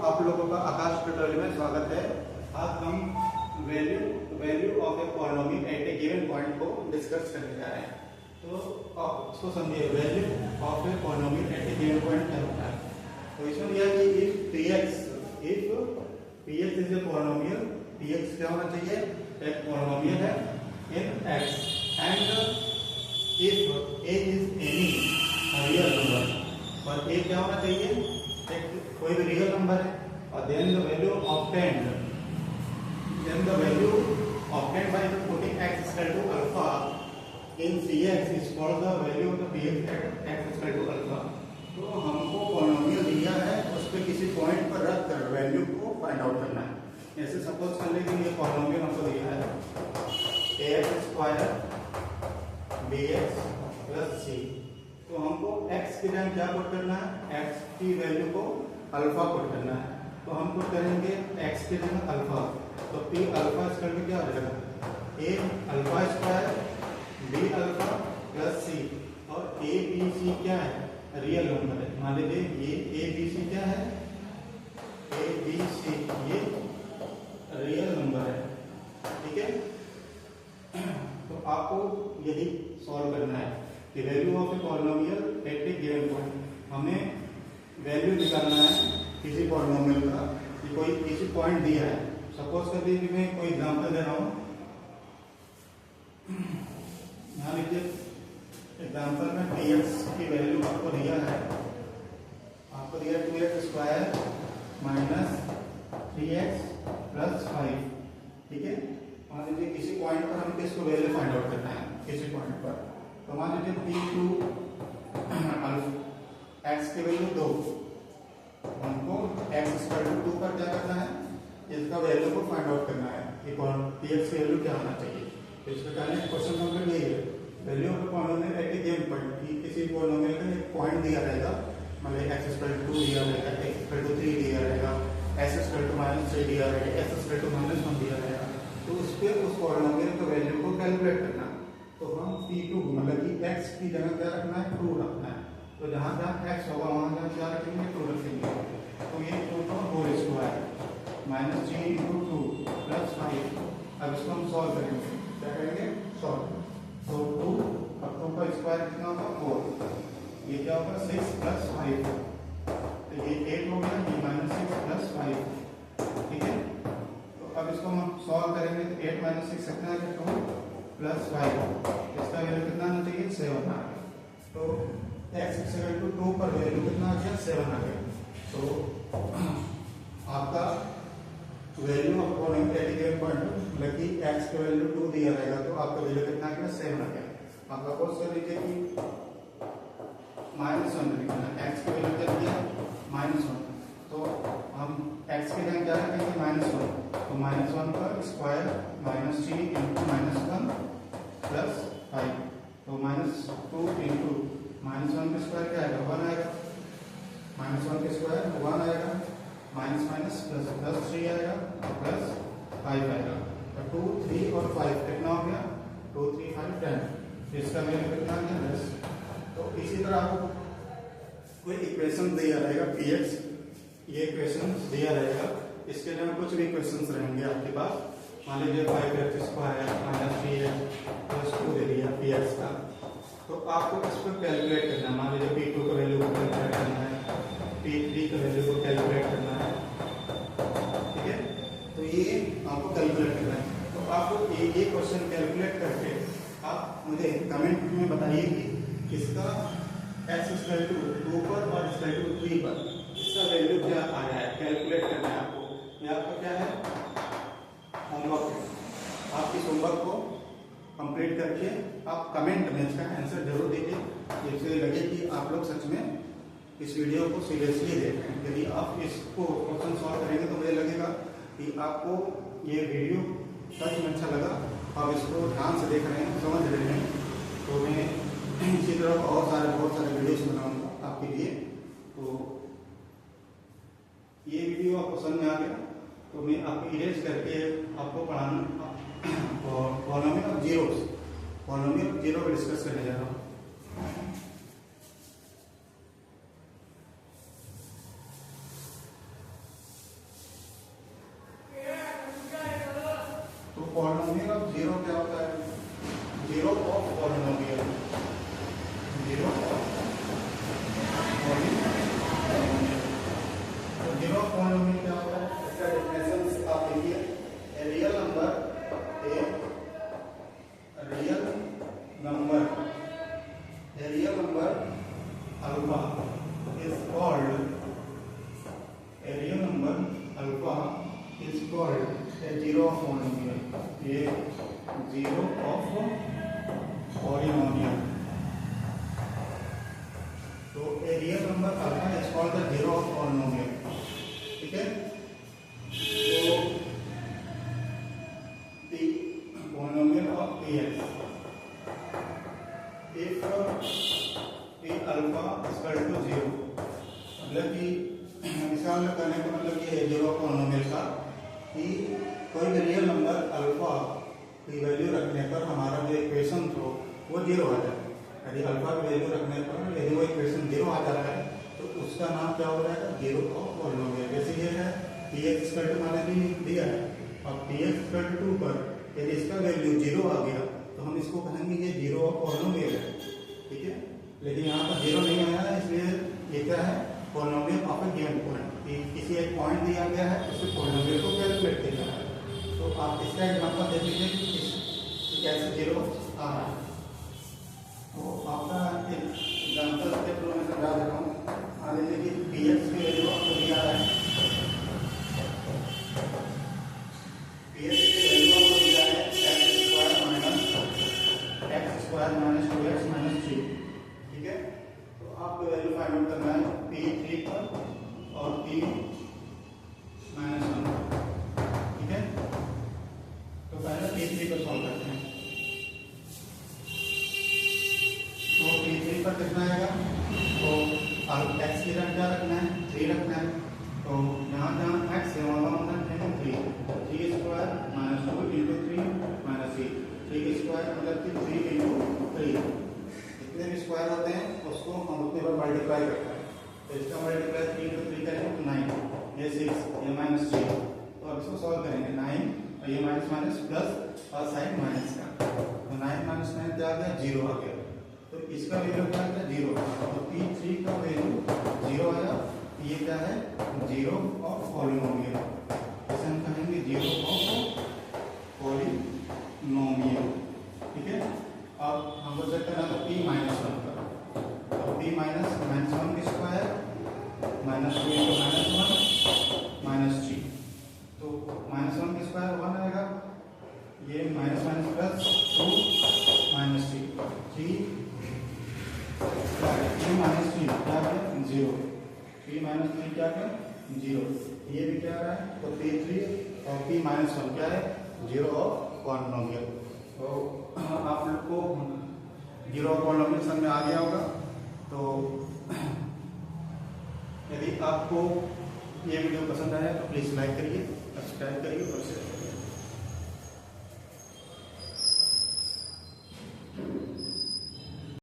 आप लोगों का आकाश ट्यूटोरियल में स्वागत है। आज हम value of a polynomial at a given point को डिस्कस करने जा रहे हैं। तो आप इसको समझिए, value of a polynomial at a given point क्या होता है। तो इसमें दिया कि if px is a polynomial, px क्या होना चाहिए, एक पॉलिनोमियल है in x and if a is any real number, और a क्या होना चाहिए, एक कोई भी रियल नंबर है, और then the value obtained by putting x equal to alpha in cx is called the value of the px at x equal to alpha. तो हमको पॉलिनोमियल दिया है, उस पे किसी पॉइंट पर रख कर वैल्यू को फाइंड आउट करना है। ऐसे सपोज कर ले कि ये पॉलिनोमियल हमको दिया है ax square bx plus c। तो हमको x की जगह क्या पुट करना है, x की वैल्यू को अल्फा पुट करना है। तो हम पुट करेंगे x की जगह अल्फा, तो p अल्फा स्क्वायर में क्या हो जाएगा, a alpha square b alpha plus c, और a b c क्या है, रियल नंबर है। मान लीजिए ये a b c क्या है, a b c ये रियल नंबर है, ठीक है। तो आपको यदि सॉल्व करना है कि value of a polynomial at a given point, हमें वैल्यू निकालना है किसी पॉलिनोमियल का कि कोई किसी पॉइंट दिया है। सपोज कर दीजिए मैं कोई एग्जांपल दे रहा हूं, यहाँ लीजिए एग्जांपल में px की वैल्यू आपको दिया है, 2x square minus 3x plus 5, ठीक है। मान लीजिए किसी पॉइंट पर हम किसको वैल्यू फाइंड आउट करना है, किसी पॉइंट पर, तो मान लीजिए p2 x की वैल्यू 2, हमको x इक्वल टू 2 पर क्या करना है, इसका वैल्यू को फाइंड आउट करना है कि px की वैल्यू क्या होना चाहिए। तो इस प्रकार क्वेश्चन नंबर यही है, value of polynomial at a given point, कि किसी पॉलिनोमियल का एक पॉइंट दिया रहेगा, मतलब x इक्वल टू 2 दिया रहेगा, x इक्वल टू 3 दिया रहेगा, s इक्वल टू -3 दिया रहेगा, s इक्वल टू -1 दिया रहेगा। तो उस पे उस पॉलिनोमियल के वैल्यू को कैलकुलेट करना। तो हम p2 मतलब कि x की जगह क्या रखना है, 2 रखना है। तो जहां जहां x होगा वहां जहां क्या रखेंगे, 2 रखेंगे। तो ये 2 का whole square minus 3 into 2 plus 5। अब इसको हम सॉल्व करेंगे, क्या करेंगे, सॉल्व। तो 2 अब 2 का स्क्वायर कितना होगा, 4, ये क्या होगा 6 प्लस 5, तो ये 8 हो गया, ये -6 प्लस 5, ठीक है। तो अब इसको हम सॉल्व करेंगे, तो 8 - 6 कितना है, 2 प्लस 5, इसका वैल्यू कितना आना चाहिए, 7 आ गया। तो x इक्वल टू 2 पर वैल्यू कितना आ गया, 7 आ गया। तो आपका value of point at a given point, मतलब कि x की वैल्यू 2 दिया रहेगा, तो आपका वैल्यू कितना आ गया, 7 आ गया। आप सपोज कर लीजिए कि -1 लिखना है, x की वैल्यू क्या दिया, -1, तो हम x की जगह क्या रखेंगे, -1, तो -1 का स्क्वायर -3 इंटू -1 प्लस 5, तो -2 इंटू -1 का स्क्वायर क्या आएगा, 1 आएगा, -1 का स्क्वायर 1 आएगा, माइनस माइनस प्लस प्लस 3 आएगा, प्लस 5 आएगा। तो 2, 3 और 5 कितना हो गया, 2, 3, 5, 10, इसका वैल्यू कितना आ गया, 10। तो इसी तरह आपको कोई इक्वेशन दिया रहेगा px, ये इक्वेशन दिया रहेगा, इसके लिए कुछ भी इक्वेशंस रहेंगे आपके पास। मान लीजिए 5x square minus 3x plus 2 दे दिया px का, तो आपको इस पर कैलकुलेट करना है। मान लीजिए p2 का वैल्यू को कैलकुलेट करना है, p3 का वैल्यू को कैलकुलेट करना है, ठीक है। तो ये आपको कैलकुलेट करना है। तो आपको ये क्वेश्चन कैलकुलेट करके आप मुझे कमेंट में बताइए कि इसका x इक्वल टू 2 पर और इक्वल टू 3 पर इसका वैल्यू क्या आया है, कैलकुलेट करना है आपको। ये आपका क्या है, होमवर्क है। आप इस होमवर्क को कंप्लीट करके आप कमेंट में इसका आंसर जरूर दीजिए, जिससे लगे कि आप लोग सच में इस वीडियो को सीरियसली देख रहे हैं। यदि आप इसको क्वेश्चन सॉल्व करेंगे तो मुझे लगेगा कि आपको ये वीडियो सच में अच्छा लगा, आप इसको ध्यान से देख रहे हैं, समझ रहे हैं। तो मैं इसी तरह और बहुत सारे वीडियोस बनाऊंगा आपके लिए। तो ये वीडियो आपको समझ में आ गया तो मैं आपको इरेज करके आपको पढ़ाना पॉलिनोमियल ऑफ जीरो को डिस्कस करने जा रहा हूँ। A real number alpha is called the zero of polynomial, ठीक है। तो the polynomial of px if p alpha equal to 0, मतलब कि मिसाल करने का मतलब ये है जीरो ऑफ पॉलिनोमियल का कि कोई भी रियल नंबर अल्फा की वैल्यू रखने पर हमारा जो इक्वेशन थो वो जीरो आ जाए। यदि अल्फा की वैल्यू रखने पर यदि वो इक्वेशन जीरो आ जाता है तो उसका नाम क्या हो जाएगा, जीरो ऑफ पॉलिनोमियल। जैसे ये है px इक्वल टू मैंने भी दिया है, और px इक्वल टू 2 पर यदि इसका वैल्यू जीरो आ गया तो हम इसको कहेंगे ये जीरो ऑफ पॉलिनोमियल है, ठीक है। लेकिन यहाँ पर जीरो नहीं आया है, इसलिए ये क्या है, polynomial of a given point. किसी एक पॉइंट दिया गया है, उसके पॉलिनोमियल को कैलकुलेट किया जाता है। तो आप इसका एग्जांपल देख लीजिए कि कैसे जीरो आ रहा है। तो आपका एक एग्जांपल के थ्रू मैं समझा देता हूँ। मान लीजिए कि px की वैल्यू आपको दिया है, px की वैल्यू आपको दिया है x square minus 2x minus 3, ठीक है। तो आपको वैल्यू फाइंड आउट करना है p3 पर और p माइनस 1, ठीक है। तो पहले p3 पर सॉल्व करते हैं। तो p3 पर कितना आएगा, तो अब x की जगह क्या रखना है, 3 रखना है। तो यहाँ जहाँ x है वहाँ रखेंगे 3 square minus 2 into 3 minus 3 square मतलब कि 3 इंटू 3, जितने भी स्क्वायर होते हैं उसको हम उतने पर मल्टीप्लाई करते हैं। तो इसका मल्टीप्लाई 3 इंटू 3 करेंगे तो 9, ये 6, ये माइनस 3। तो अब इसको सॉल्व करेंगे 9 और ये माइनस माइनस प्लस और साइन माइनस का, तो 9 माइनस 9 क्या आ गया, 0 आ गया। तो इसका वैल्यू क्या है, 0। तो p3 का वैल्यू 0 आया। ये क्या है, जीरो ऑफ पॉलिनोमियल, इसे हम कहेंगे जीरो ऑफ पॉलिनोमियल, ठीक है। अब हमको चेक करना था p माइनस 1 का, तो p माइनस 1 की square minus 2 into minus 1 minus 3, तो माइनस 1 की स्क्वायर 1 आएगा, ये minus minus plus 2 minus 3 minus 3 क्या है, 0। p माइनस 3 क्या है, 0। ये भी क्या है, तो p3 और p माइनस 1 क्या है, जीरो ऑफ पॉलिनोमियल। तो आप लोग को जीरो ऑफ पॉलिनोमियल समझ में आ गया होगा। तो यदि आपको ये वीडियो पसंद आया तो प्लीज लाइक करिए, सब्सक्राइब करिए और शेयर करिए।